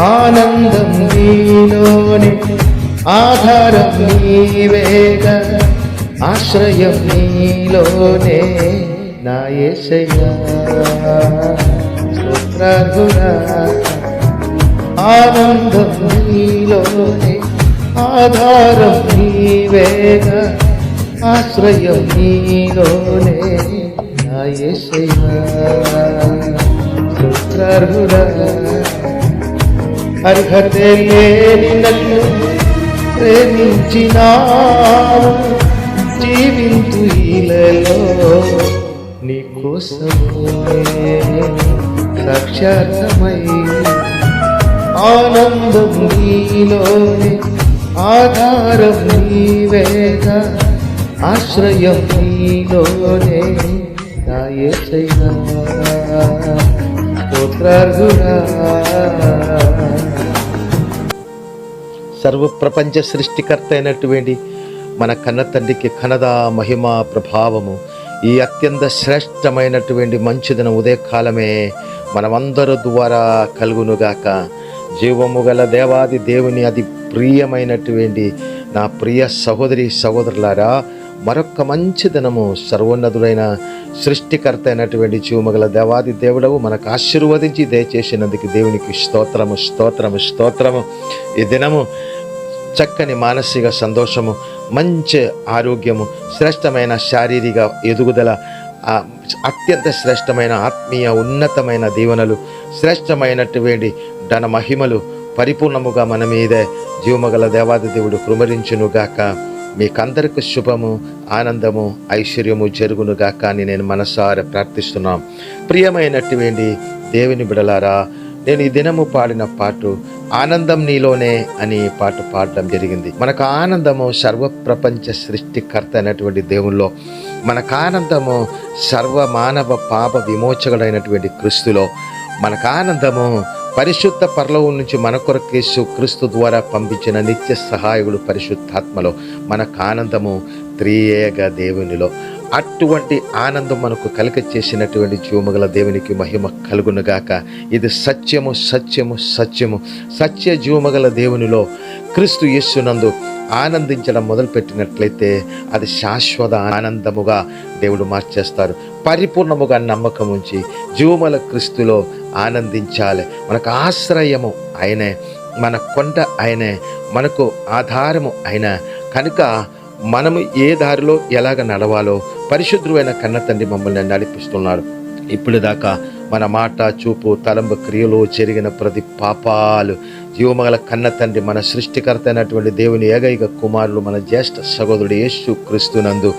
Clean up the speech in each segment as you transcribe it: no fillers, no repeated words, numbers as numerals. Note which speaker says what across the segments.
Speaker 1: ఆనందం నీలోనే, ఆధారం నీవేగా, ఆశ్రయం నీలోనే నా యేసయ్యా. స్తోత్రార్హుడా, ఆనందం నీలోనే, ఆధారం నీవేగా, ఆశ్రయం నీలోనే నా యేసయ్యా. స్తోత్రార్హుడా, అర్హతే లేని నన్ను ప్రేమించినావు, జీవించు ఈలలో నీ కోసమే సాక్షాత్మై. ఆనందం నీలోనే, ఆధారం నీవేగా, ఆశ్రయం నీలోనే నా యేసయ్యా. స్తోత్రార్హుడా. సర్వప్రపంచ సృష్టికర్త అయినటువంటి మన కన్న తండ్రికి ఘనత, మహిమ, ప్రభావము ఈ అత్యంత శ్రేష్టమైనటువంటి మంచిదిన ఉదయకాలమే మనమందరి ద్వారా కలుగునుగాక. జీవము గల దేవాది దేవుని అతి ప్రియమైనటువంటి నా ప్రియ సహోదరి సహోదరులారా, మరొక్క మంచి దినము సర్వోన్నతుడైన సృష్టికర్త అయినటువంటి జీవముగల దేవాది దేవుడవు మనకు ఆశీర్వదించి దయచేసినందుకు దేవునికి స్తోత్రము, స్తోత్రము, స్తోత్రము. ఈ దినము చక్కని మానసిక సంతోషము, మంచి ఆరోగ్యము, శ్రేష్టమైన శారీరక ఎదుగుదల, అత్యంత శ్రేష్టమైన ఆత్మీయ ఉన్నతమైన దీవెనలు, శ్రేష్టమైనటువంటి ధన మహిమలు పరిపూర్ణముగా మన మీదే జీవమగల దేవాది దేవుడు కృమరించునుగాక. మీకందరికి శుభము, ఆనందము, ఐశ్వర్యము జరుగునుగాక అని నేను మనసారా ప్రార్థిస్తున్నాం. ప్రియమైనటువంటి దేవుని బిడలారా, నేను ఈ దినము పాడిన పాట ఆనందం నీలోనే అని పాట పాడడం జరిగింది. మనకు ఆనందము సర్వప్రపంచ సృష్టికర్త అయినటువంటి దేవుల్లో, మనకు ఆనందము సర్వమానవ పాప విమోచకుడైనటువంటి క్రీస్తులో, మనకు ఆనందము పరిశుద్ధ పరలోకం నుంచి మన కొరకు యేసు క్రీస్తు ద్వారా పంపించిన నిత్య సహాయకుడు పరిశుద్ధాత్మలో, మనకు ఆనందము త్రియేక దేవునిలో. అటువంటి ఆనందం మనకు కలిగ చేసినటువంటి జీవముగల దేవునికి మహిమ కలుగునుగాక. ఇది సత్యము, సత్యము, సత్యము. సత్య జీవముగల దేవునిలో క్రీస్తు యేసునందు ఆనందించడం మొదలుపెట్టినట్లయితే అది శాశ్వత ఆనందముగా దేవుడు మార్చేస్తారు. పరిపూర్ణముగా నమ్మకం ఉంచి జీవముల క్రీస్తులో ఆనందించాలి. మనకు ఆశ్రయము ఆయనే, మన కొండ ఆయనే, మనకు ఆధారము ఆయన. కనుక మనము ఏ దారిలో ఎలాగ నడవాలో పరిశుద్ధుడైన కన్న తండ్రి మమ్మల్ని నడిపిస్తున్నారు. ఇప్పుడు దాకా మన మాట, చూపు, తలంపు, క్రియలో జరిగిన ప్రతి పాపాలు జీవమగల కన్న తండ్రి, మన సృష్టికర్త అయినటువంటి దేవుని ఏకైక కుమారుడు, మన జ్యేష్ఠ సహోదరుడు యేసు క్రీస్తునందు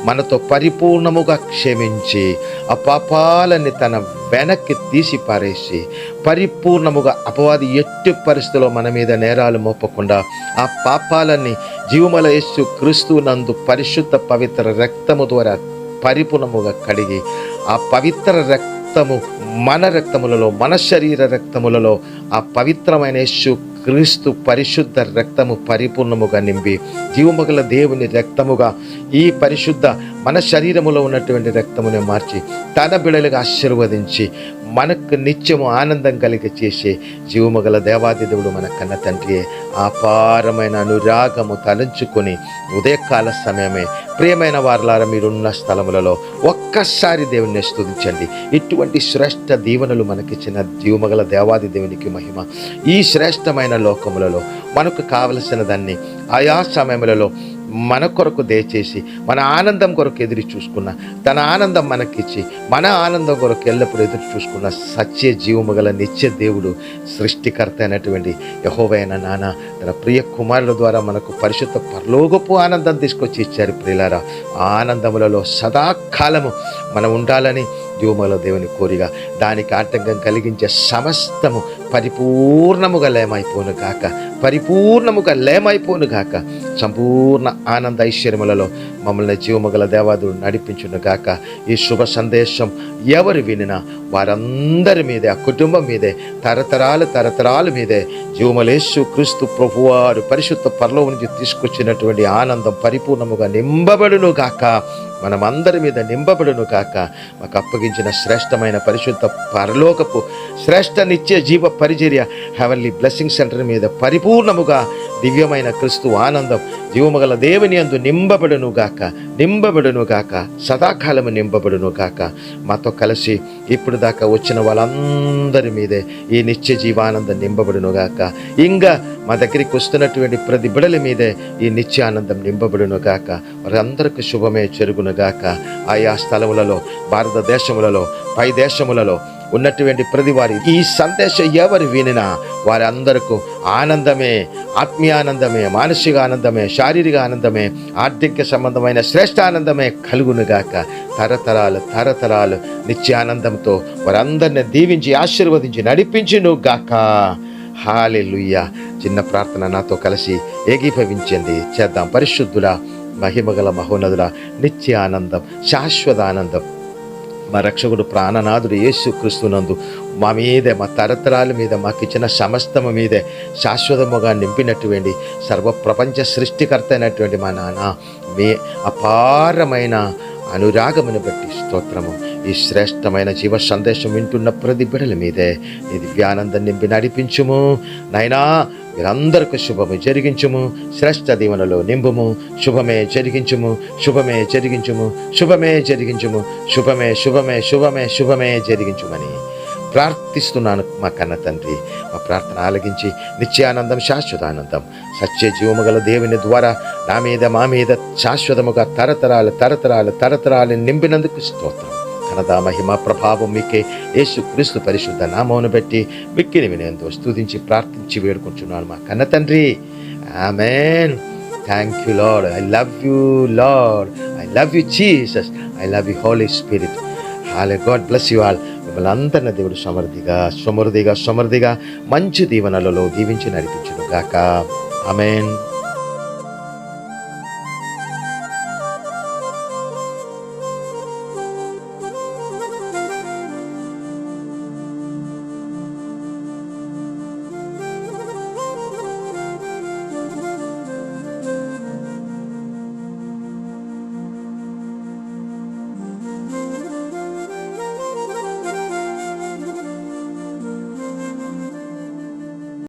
Speaker 1: మనతో పరిపూర్ణముగా క్షమించి ఆ పాపాలని తన వెనక్కి తీసి పారేసి పరిపూర్ణముగా అపవాది ఎట్టి పరిస్థితిలో మన మీద నేరాలు మోపకుండా ఆ పాపాలన్నీ జీవమల యేసు క్రీస్తునందు పరిశుద్ధ పవిత్ర రక్తము ద్వారా పరిపూర్ణముగా కడిగి ఆ పవిత్ర రక్తము మన రక్తములలో, మన శరీర రక్తములలో ఆ పవిత్రమైన యేసు క్రీస్తు పరిశుద్ధ రక్తము పరిపూర్ణముగా నింపి జీవమగల దేవుని రక్తముగా ఈ పరిశుద్ధ మన శరీరములో ఉన్నటువంటి రక్తముని మార్చి తన బిడలుగా ఆశీర్వదించి మనకు నిత్యము ఆనందం కలిగ చేసే జీవమగల దేవాది దేవుడు మన కన్న తండ్రియే. అపారమైన అనురాగము తలంచుకొని ఉదయకాల సమయమే ప్రియమైన వారలారా మీరున్న స్థలములలో ఒక్కసారి దేవుని స్తుతించండి. ఇటువంటి శ్రేష్ఠ దీవెనలు మనకిచ్చిన జీవమగల దేవాది దేవునికి మహిమ. ఈ శ్రేష్టమైన లోకములలో మనకు కావలసిన దాన్ని ఆయా సమయములలో మన కొరకు దయచేసి మన ఆనందం కొరకు ఎదురు చూసుకున్న, తన ఆనందం మనకిచ్చి మన ఆనందం కొరకు ఎల్లప్పుడూ ఎదురు చూసుకున్న సత్య జీవముగల నిత్య దేవుడు, సృష్టికర్త అయినటువంటి యెహోవైన నాన్న తన ప్రియ కుమారుల ద్వారా మనకు పరిశుద్ధ పరలోకపు ఆనందం తీసుకొచ్చి ఇచ్చారు. ప్రియులారా, ఆ ఆనందములలో సదాకాలము మనం ఉండాలని జీవముగల దేవుని కోరిగా దానికి ఆటంకం కలిగించే సమస్తము పరిపూర్ణముగా లేమైపోను గాక, పరిపూర్ణముగా లేమైపోను గాక. సంపూర్ణ ఆనంద ఐశ్వర్యములలో మమ్మల్ని జీవముగల దేవాదుడు నడిపించును గాక. ఈ శుభ సందేశం ఎవరు వినినా వారందరి మీదే, ఆ కుటుంబం మీదే, తరతరాలు మీదే జీవములేసు క్రీస్తు ప్రభువారు పరిశుద్ధ పరలోకం నుంచి తీసుకొచ్చినటువంటి ఆనందం పరిపూర్ణముగా నింపబడును గాక. మనమందరి మీద నింపబడును కాక. మాకు అప్పగించిన శ్రేష్టమైన పరిశుద్ధ పరలోకపు శ్రేష్ఠ నిత్య జీవ పరిచర్య హెవెన్లీ బ్లెస్సింగ్ సెంటర్ మీద పరిపూర్ణముగా దివ్యమైన క్రీస్తు ఆనందం జీవముగల దేవుని యందు నింపబడును గాక, సదాకాలము నింపబడును గాక. మాతో కలిసి ఇప్పుడు దాకా వచ్చిన వాళ్ళందరి మీదే ఈ నిత్య జీవానందం నింపబడును గాక. ఇంకా మా దగ్గరికి వస్తున్నటువంటి ప్రతి బిడల మీదే ఈ నిత్యానందం నింపబడును గాక. వారందరికీ శుభమే జరుగును గాక. ఆయా స్థలములలో, భారతదేశములలో, పై దేశములలో ఉన్నటువంటి ప్రతి వారి ఈ సందేశం ఎవరు వినినా వారందరికీ ఆనందమే, ఆత్మీయానందమే, మానసిక ఆనందమే, శారీరక ఆనందమే, ఆర్థిక సంబంధమైన శ్రేష్ఠ ఆనందమే కలుగునుగాక. తరతరాలు నిత్యానందంతో వారందరిని దీవించి ఆశీర్వదించి నడిపించును గాక. హల్లెలూయా. చిన్న ప్రార్థన నాతో కలిసి ఏకీభవించండి, చేద్దాం. పరిశుద్ధుల, మహిమగల మహోన్నతుల నిత్య ఆనందం, శాశ్వత ఆనందం మా రక్షకుడు ప్రాణనాథుడు యేసు క్రీస్తునందు మా మీదే, మా తరతరాల మీద, మాకు ఇచ్చిన సమస్తము మీదే శాశ్వతముగా నింపినటువంటి సర్వప్రపంచ సృష్టికర్త అయినటువంటి మా నాన్న మీ అపారమైన అనురాగమును బట్టి స్తోత్రము. ఈ శ్రేష్టమైన జీవ సందేశం వింటున్న ప్రతి బిడల మీదే నీ దివ్యానందం నింపి నడిపించుము నైనా. మీరందరికీ శుభము జరిగించుము, శ్రేష్ఠ దీవెనలో నింపుము. శుభమే జరిగించుము, శుభమే జరిగించుము, శుభమే జరిగించుము, శుభమే శుభమే శుభమే శుభమే జరిగించుమని ప్రార్థిస్తున్నాను మా కన్న తండ్రి. మా ప్రార్థన ఆలకించి నిత్యానందం, శాశ్వతానందం, సత్య జీవముగల దేవుని ద్వారా నా మీద, మా మీద శాశ్వతముగా తరతరాలు నింపినందుకు స్తోత్రం. ఘనత, మహిమ, ప్రభావం మీకే యేసు క్రీస్తు పరిశుద్ధ నామమును బట్టి మిక్కిలి వినేందుకు స్తుతించి ప్రార్థించి వేడుకుంటున్నాను మా కన్న తండ్రి. Amen. Thank you Lord. I love you Lord. I love you Jesus. I love you Holy Spirit. Hallelujah. God bless you all. మిమ్మల్ని అందరిని దేవుడు సమృద్ధిగా మంచి దీవెనలలో దీవించి నడిపించును గాక. ఆమేన్.